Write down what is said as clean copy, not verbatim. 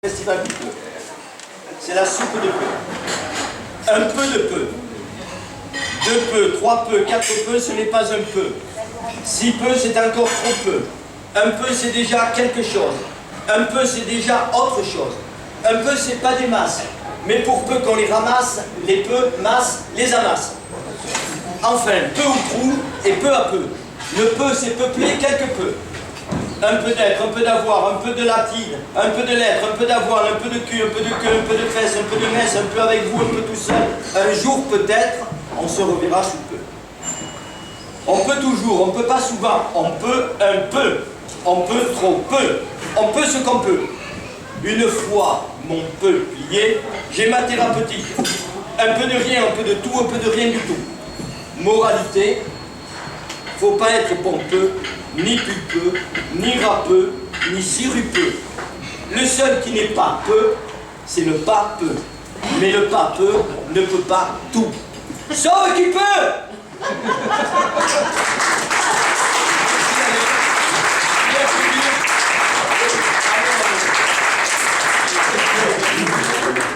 Festival du peu. C'est la soupe de peu. Un peu de peu. Deux peu, trois peu, quatre peu, ce n'est pas un peu. Six peu, c'est encore trop peu. Un peu, c'est déjà quelque chose. Un peu, c'est déjà autre chose. Un peu, c'est pas des masses. Mais pour peu qu'on les ramasse, les peu, masses, les amassent. Enfin, peu ou prou, et peu à peu. Le peu, c'est peuplé quelque peu. Un peu d'être, un peu d'avoir, un peu de latine, un peu de lettres, un peu d'avoine, un peu de cul, un peu de queue, un peu de fesses, un peu de messe, un peu avec vous, un peu tout seul. Un jour peut-être, on se reverra sous peu. On peut toujours, on peut pas souvent, on peut un peu, on peut trop peu, on peut ce qu'on peut. Une fois mon peu plié, j'ai ma thérapeutique. Un peu de rien, un peu de tout, un peu de rien du tout. Moralité, faut pas être pompeux, ni pupeux, ni râpeux, ni sirupeux. Le seul qui n'est pas peu, c'est le pas peu. Mais le pas peu ne peut pas tout. Sauf qui peut!